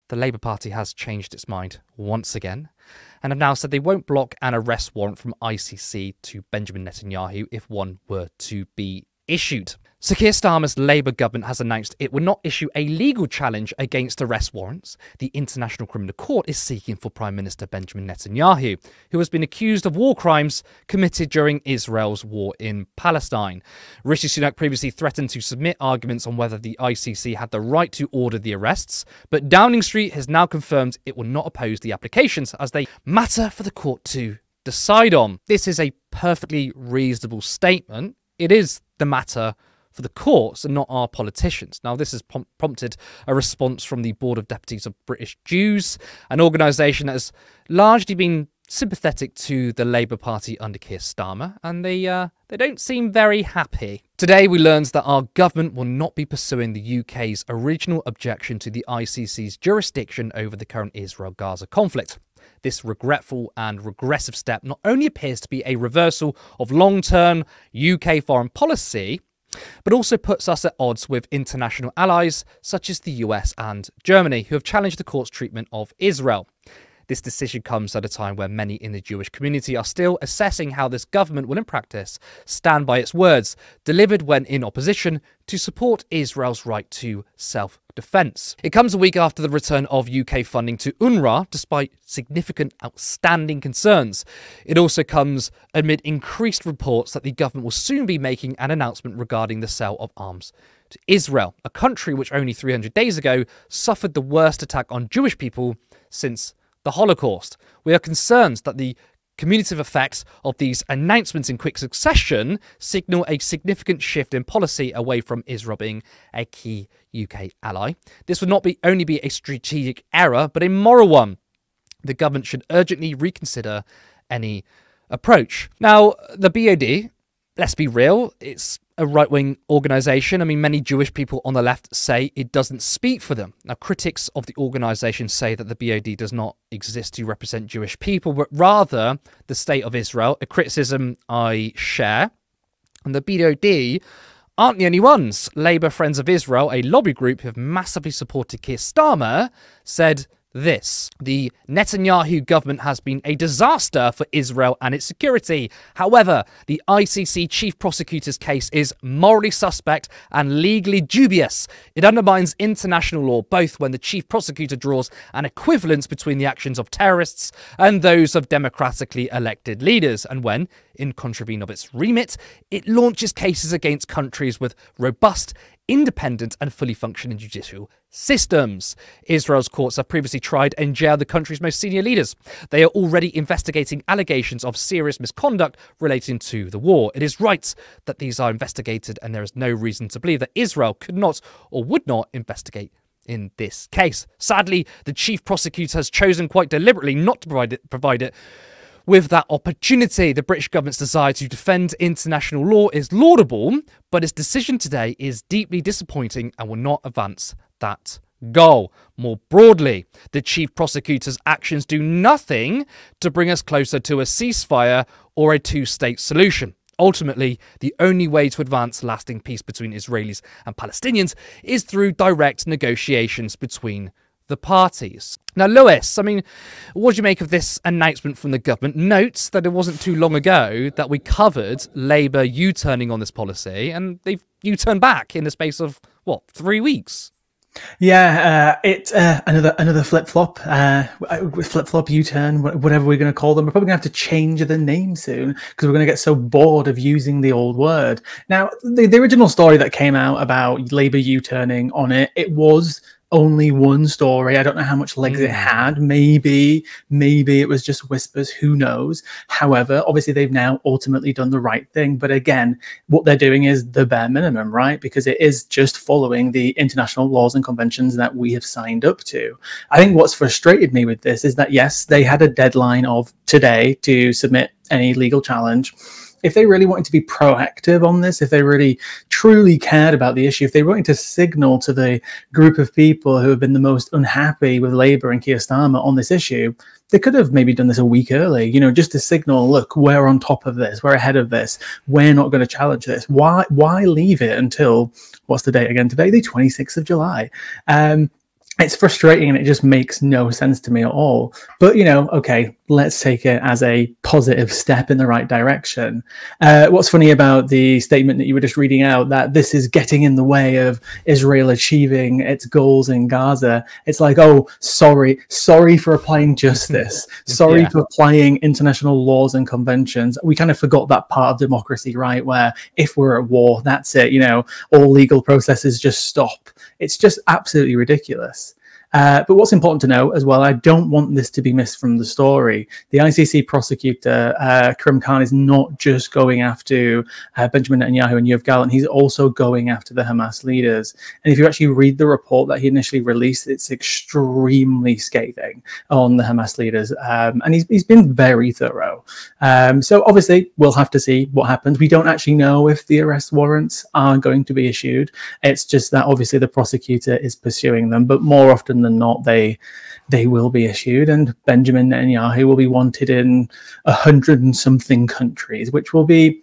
the Labour Party has changed its mind once again and have now said they won't block an arrest warrant from ICC to Benjamin Netanyahu if one were to be issued. So Keir Starmer's Labour government has announced it will not issue a legal challenge against arrest warrants the International Criminal Court is seeking for Prime Minister Benjamin Netanyahu, who has been accused of war crimes committed during Israel's war in Palestine. Rishi Sunak previously threatened to submit arguments on whether the ICC had the right to order the arrests, but Downing Street has now confirmed it will not oppose the applications as they matter for the court to decide on. This is a perfectly reasonable statement. It is the matter for the courts and not our politicians. Now, this has prompted a response from the Board of Deputies of British Jews, an organisation that has largely been sympathetic to the Labour Party under Keir Starmer, and they don't seem very happy. Today, we learned that our government will not be pursuing the UK's original objection to the ICC's jurisdiction over the current Israel-Gaza conflict. This regretful and regressive step not only appears to be a reversal of long-term UK foreign policy, but also puts us at odds with international allies such as the US and Germany, who have challenged the court's treatment of Israel. This decision comes at a time where many in the Jewish community are still assessing how this government will in practice stand by its words, delivered when in opposition, to support Israel's right to self-defense. It comes a week after the return of UK funding to UNRWA, despite significant outstanding concerns. It also comes amid increased reports that the government will soon be making an announcement regarding the sale of arms to Israel, a country which only 300 days ago suffered the worst attack on Jewish people since the Holocaust. We are concerned that the cumulative effects of these announcements in quick succession signal a significant shift in policy away from Israel being a key UK ally. This would not only be a strategic error, but a moral one. The government should urgently reconsider any approach. Now, the BoD, let's be real, it's a right-wing organisation. I mean, many Jewish people on the left say it doesn't speak for them. Now, critics of the organisation say that the BoD does not exist to represent Jewish people, but rather the state of Israel, a criticism I share. And the BoD aren't the only ones. Labour Friends of Israel, a lobby group who have massively supported Keir Starmer, said this: the Netanyahu government has been a disaster for Israel and its security. However, the ICC chief prosecutor's case is morally suspect and legally dubious. It undermines international law, both when the chief prosecutor draws an equivalence between the actions of terrorists and those of democratically elected leaders, and when, in contravene of its remit, it launches cases against countries with robust, independent and fully functioning judicial systems. Israel's courts have previously tried and jailed the country's most senior leaders. They are already investigating allegations of serious misconduct relating to the war. It is right that these are investigated, and there is no reason to believe that Israel could not or would not investigate in this case. Sadly, the chief prosecutor has chosen quite deliberately not to provide it with that opportunity. The British government's desire to defend international law is laudable, but its decision today is deeply disappointing and will not advance that goal. More broadly, the chief prosecutor's actions do nothing to bring us closer to a ceasefire or a two-state solution. Ultimately, the only way to advance lasting peace between Israelis and Palestinians is through direct negotiations between the parties. Now, Lewis, I mean, what do you make of this announcement from the government? Notes that it wasn't too long ago that we covered Labour U-turning on this policy, and they've U-turned back in the space of, what, 3 weeks? Yeah, it's another flip-flop, flip-flop U-turn, whatever we're going to call them. We're probably going to have to change the name soon because we're going to get so bored of using the old word. Now, the original story that came out about Labour U-turning on it was only one story. I don't know how much legs it had. Maybe it was just whispers. Who knows? However, obviously they've now ultimately done the right thing. But again, what they're doing is the bare minimum, right? Because it is just following the international laws and conventions that we have signed up to. I think what's frustrated me with this is that, yes, they had a deadline of today to submit any legal challenge. If they really wanted to be proactive on this, if they really truly cared about the issue, if they wanted to signal to the group of people who have been the most unhappy with Labour and Keir Starmer on this issue, they could have maybe done this a week early, you know, just to signal, look, we're on top of this, we're ahead of this, we're not going to challenge this. Why leave it until, what's the date again today? The 26th of July. it's frustrating and it just makes no sense to me at all. But, you know, okay, let's take it as a positive step in the right direction. What's funny about the statement that you were just reading out, that this is getting in the way of Israel achieving its goals in Gaza. It's like, oh, sorry for applying justice. Sorry for applying international laws and conventions. We kind of forgot that part of democracy, right? Where if we're at war, that's it, you know, all legal processes just stop. It's just absolutely ridiculous. But what's important to know as well, I don't want this to be missed from the story. The ICC prosecutor, Karim Khan, is not just going after Benjamin Netanyahu and Yoav Gallant, he's also going after the Hamas leaders. And if you actually read the report that he initially released, it's extremely scathing on the Hamas leaders. And he's been very thorough. So obviously, we'll have to see what happens. We don't actually know if the arrest warrants are going to be issued. It's just that obviously the prosecutor is pursuing them, but more often than not, they will be issued, and Benjamin Netanyahu will be wanted in 100 and something countries, which will be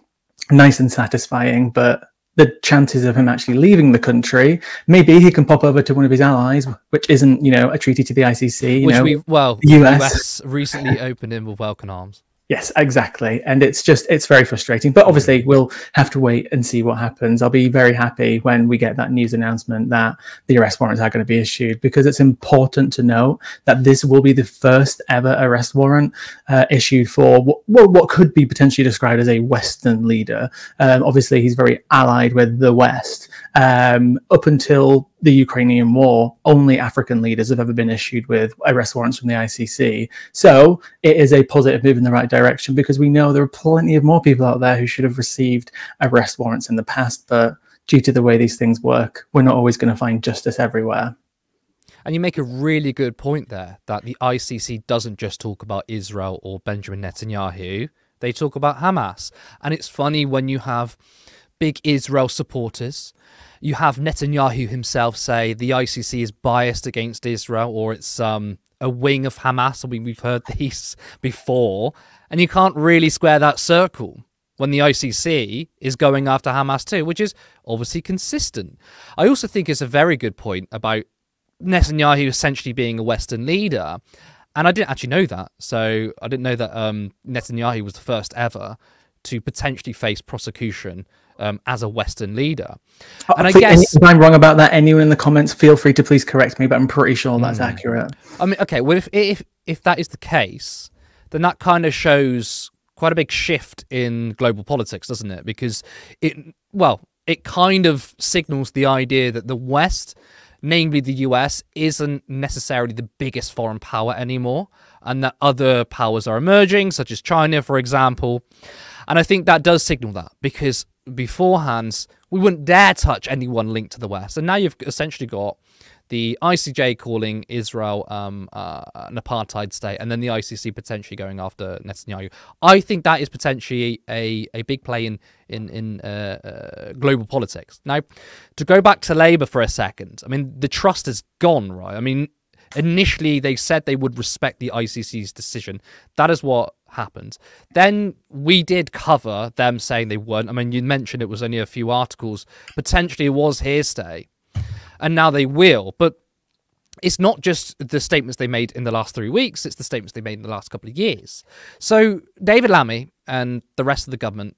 nice and satisfying. But the chances of him actually leaving the country, maybe he can pop over to one of his allies, which isn't, you know, a treaty to the ICC. The US recently opened him with welcome arms. Yes, exactly. And it's very frustrating. But obviously, we'll have to wait and see what happens. I'll be very happy when we get that news announcement that the arrest warrants are going to be issued, because it's important to know that this will be the first ever arrest warrant issued for what could be potentially described as a Western leader. Obviously, he's very allied with the West. Up until the Ukrainian war, only African leaders have ever been issued with arrest warrants from the ICC. So it is a positive move in the right direction, because we know there are plenty of more people out there who should have received arrest warrants in the past, but due to the way these things work, we're not always going to find justice everywhere. And you make a really good point there, that the ICC doesn't just talk about Israel or Benjamin Netanyahu, they talk about Hamas. And it's funny when you have big Israel supporters, you have Netanyahu himself say the ICC is biased against Israel, or it's a wing of Hamas. I mean, we've heard these before, and you can't really square that circle when the ICC is going after Hamas too, which is obviously consistent. I also think it's a very good point about Netanyahu essentially being a Western leader, and I didn't actually know that. So I didn't know that Netanyahu was the first ever to potentially face prosecution as a Western leader. And I guess, if I'm wrong about that, anyone in the comments, feel free to please correct me, but I'm pretty sure that's accurate. I mean, okay, well, if that is the case, then that kind of shows quite a big shift in global politics, doesn't it? Because it kind of signals the idea that the West, namely the US, isn't necessarily the biggest foreign power anymore, and that other powers are emerging, such as China, for example. And I think that does signal that, because beforehand, we wouldn't dare touch anyone linked to the West. And now you've essentially got the ICJ calling Israel an apartheid state, and then the ICC potentially going after Netanyahu. I think that is potentially a big play in global politics. Now, to go back to Labour for a second, I mean, the trust is gone, right? I mean, initially they said they would respect the ICC's decision. That is what happened. Then we did cover them saying they weren't. I mean, you mentioned it was only a few articles. Potentially it was hearsay. And now they will. But it's not just the statements they made in the last 3 weeks, it's the statements they made in the last couple of years. So David Lammy and the rest of the government,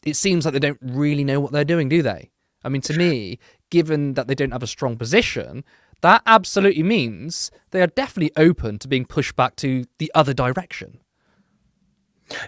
it seems like they don't really know what they're doing, do they? I mean, to me, given that they don't have a strong position, that absolutely means they are definitely open to being pushed back to the other direction.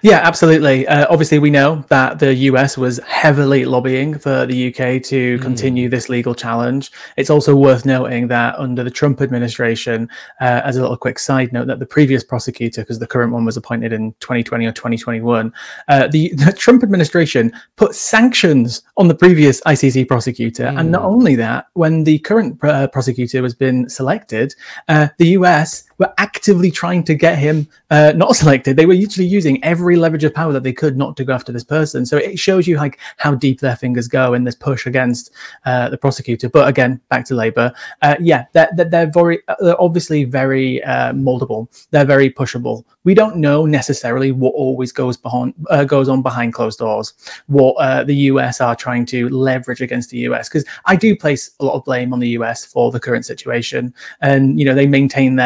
Yeah, absolutely. Obviously, we know that the US was heavily lobbying for the UK to continue this legal challenge. It's also worth noting that under the Trump administration, as a little quick side note, that the previous prosecutor, because the current one was appointed in 2020 or 2021, the Trump administration put sanctions on the previous ICC prosecutor. And not only that, when the current prosecutor has been selected, the US were actively trying to get him not selected. They were usually using every leverage of power that they could not to go after this person. So it shows you like how deep their fingers go in this push against the prosecutor. But again, back to Labour. Yeah, they're obviously very moldable. They're very pushable. We don't know necessarily what always goes on behind closed doors, what the US are trying to leverage against the US, because I do place a lot of blame on the US for the current situation. And, you know, they maintain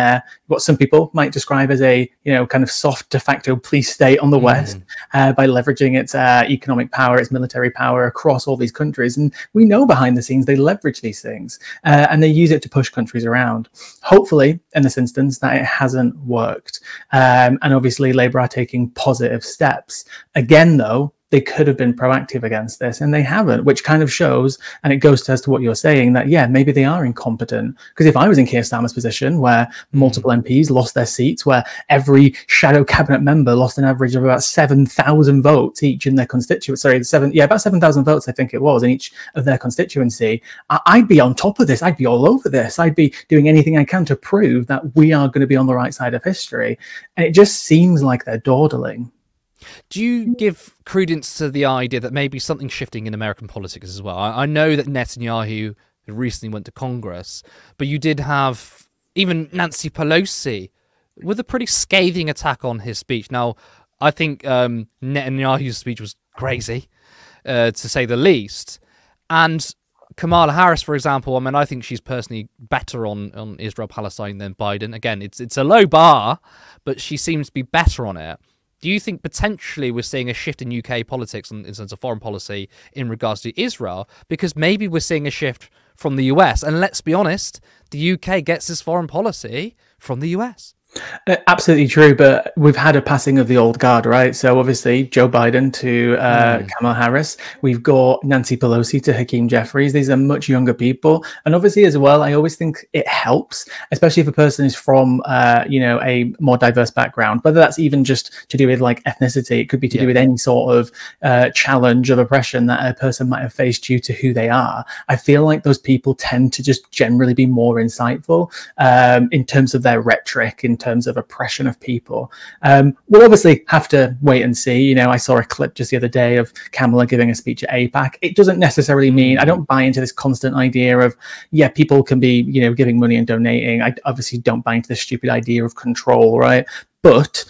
what some people might describe as a, you know, kind of soft de facto police state on the West by leveraging its economic power, its military power across all these countries. And we know behind the scenes they leverage these things and they use it to push countries around. Hopefully, in this instance, that it hasn't worked. And obviously, Labour are taking positive steps. Again, though, they could have been proactive against this and they haven't, which kind of shows, and it goes as to what you're saying, that, yeah, maybe they are incompetent. Because if I was in Keir Starmer's position where multiple MPs lost their seats, where every shadow cabinet member lost an average of about 7,000 votes each in their constituency, about 7,000 votes, I think it was, in each of their constituency, I'd be on top of this. I'd be all over this. I'd be doing anything I can to prove that we are going to be on the right side of history. And it just seems like they're dawdling. Do you give credence to the idea that maybe something's shifting in American politics as well? I know that Netanyahu recently went to Congress, but you did have even Nancy Pelosi with a pretty scathing attack on his speech. Now, I think Netanyahu's speech was crazy, to say the least. And Kamala Harris, for example, I mean, I think she's personally better on Israel-Palestine than Biden. Again, it's a low bar, but she seems to be better on it. Do you think potentially we're seeing a shift in UK politics in terms of foreign policy in regards to Israel? Because maybe we're seeing a shift from the US. And let's be honest, the UK gets its foreign policy from the US. Absolutely true, but we've had a passing of the old guard, right? So obviously Joe Biden to Kamala Harris, we've got Nancy Pelosi to Hakeem Jeffries. These are much younger people, and obviously as well, I always think it helps, especially if a person is from a more diverse background, whether that's even just to do with like ethnicity. It could be to do with any sort of challenge of oppression that a person might have faced due to who they are. I feel like those people tend to just generally be more insightful in terms of their rhetoric, in terms of oppression of people. We'll obviously have to wait and see. You know, I saw a clip just the other day of Kamala giving a speech at APAC. It doesn't necessarily mean, I don't buy into this constant idea of, yeah, people can be, you know, giving money and donating. I obviously don't buy into this stupid idea of control, right? But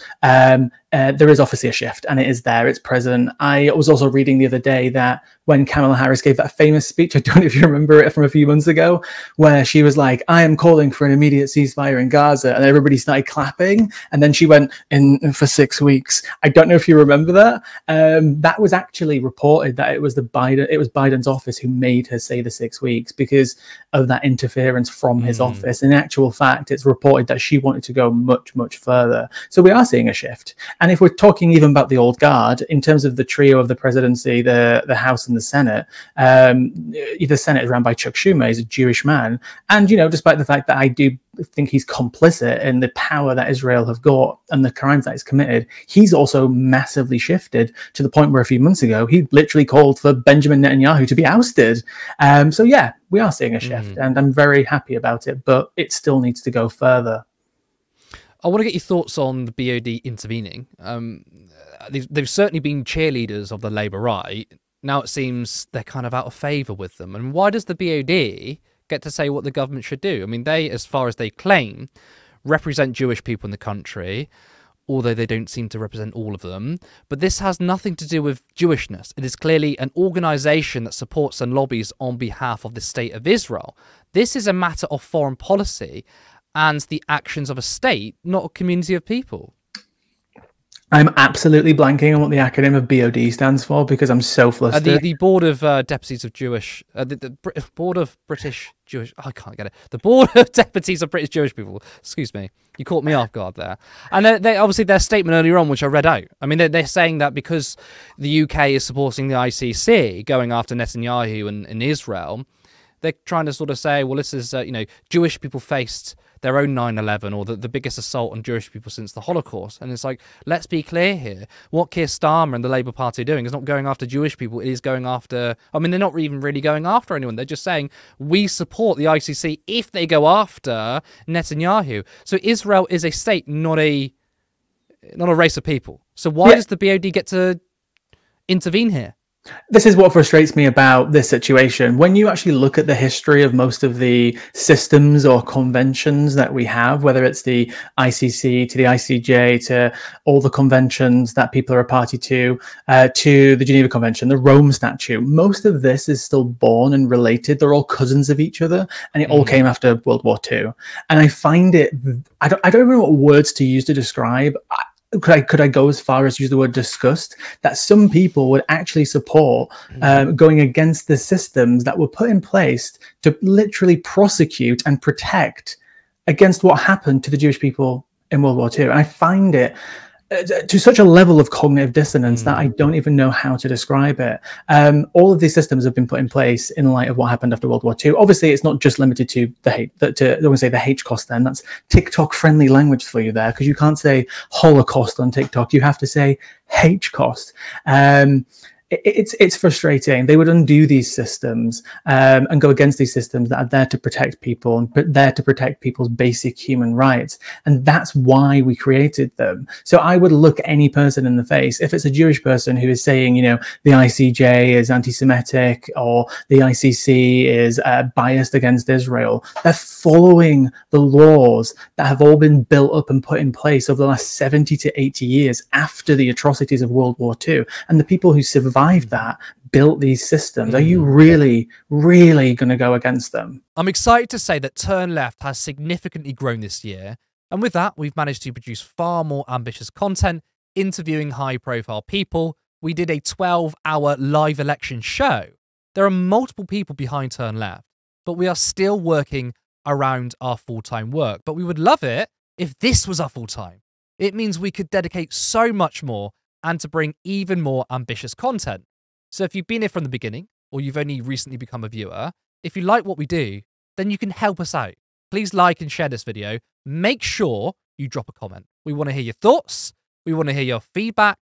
there is obviously a shift, and it is there. It's present. I was also reading the other day that when Kamala Harris gave that famous speech, I don't know if you remember it from a few months ago, where she was like, I am calling for an immediate ceasefire in Gaza, and everybody started clapping, and then she went in for 6 weeks. I don't know if you remember that. That was actually reported that it was Biden's office who made her say the 6 weeks because of that interference from his office. In actual fact, it's reported that she wanted to go much, much further. So we are seeing a shift. And if we're talking even about the old guard, in terms of the trio of the presidency, the House and the Senate, the Senate is run by Chuck Schumer. He's a Jewish man. And, you know, despite the fact that I do think he's complicit in the power that Israel have got and the crimes that he's committed, he's also massively shifted to the point where a few months ago, he literally called for Benjamin Netanyahu to be ousted. So, yeah, we are seeing a shift, and I'm very happy about it, but it still needs to go further. I want to get your thoughts on the BoD intervening. They've certainly been cheerleaders of the Labour right. Now it seems they're kind of out of favour with them. And why does the BoD get to say what the government should do? I mean, they, as far as they claim, represent Jewish people in the country, although they don't seem to represent all of them. But this has nothing to do with Jewishness. It is clearly an organisation that supports and lobbies on behalf of the State of Israel. This is a matter of foreign policy and the actions of a state, not a community of people. I'm absolutely blanking on what the acronym of BoD stands for because I'm so flustered. The Board of Deputies of Jewish... the Board of British Jewish... I can't get it. The Board of Deputies of British Jewish People. Excuse me. You caught me off guard there. And they obviously their statement earlier on, which I read out. I mean, they're saying that because the UK is supporting the ICC going after Netanyahu and Israel, they're trying to sort of say, well, this is, Jewish people faced their own 9/11 or the biggest assault on Jewish people since the Holocaust. And it's like, let's be clear here. What Keir Starmer and the Labour Party are doing is not going after Jewish people. It is going after... I mean, they're not even really going after anyone. They're just saying, we support the ICC if they go after Netanyahu. So Israel is a state, not a not a race of people. So why does the BoD get to intervene here? This is what frustrates me about this situation. When you actually look at the history of most of the systems or conventions that we have, whether it's the ICC to the ICJ to all the conventions that people are a party to the Geneva Convention, the Rome Statute, most of this is still born and related. They're all cousins of each other, and it all came after World War II. And I find it, I don't even know what words to use to describe. Could I go as far as use the word disgust, that some people would actually support going against the systems that were put in place to literally prosecute and protect against what happened to the Jewish people in World War II. And I find it to such a level of cognitive dissonance that I don't even know how to describe it. All of these systems have been put in place in light of what happened after World War II. Obviously, it's not just limited to the hate. I don't want to say the H-cost then. That's TikTok-friendly language for you there, because you can't say Holocaust on TikTok. You have to say H-cost. It's frustrating. They would undo these systems and go against these systems that are there to protect people and there to protect people's basic human rights. And that's why we created them. So I would look any person in the face. If it's a Jewish person who is saying, you know, the ICJ is anti-Semitic or the ICC is biased against Israel, they're following the laws that have all been built up and put in place over the last 70 to 80 years after the atrocities of World War II. And the people who survived that built these systems. Are you really going to go against them? I'm excited to say that Turn Left has significantly grown this year, and with that we've managed to produce far more ambitious content, interviewing high-profile people. We did a 12-hour live election show. There are multiple people behind Turn Left, but we are still working around our full-time work. But we would love it if this was our full-time. It means we could dedicate so much more and to bring even more ambitious content. So if you've been here from the beginning, or you've only recently become a viewer, if you like what we do, then you can help us out. Please like and share this video. Make sure you drop a comment. We want to hear your thoughts, we want to hear your feedback,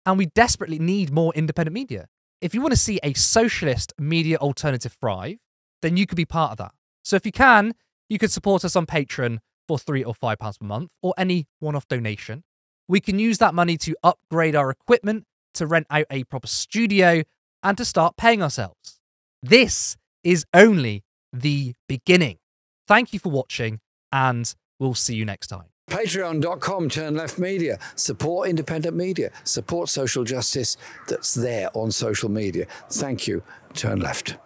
and we desperately need more independent media. If you want to see a socialist media alternative thrive, then you could be part of that. So if you can, you could support us on Patreon for £3 or £5 per month, or any one-off donation. We can use that money to upgrade our equipment, to rent out a proper studio, and to start paying ourselves. This is only the beginning. Thank you for watching, and we'll see you next time. Patreon.com, Turn Left Media. Support independent media. Support social justice that's there on social media. Thank you, Turn Left.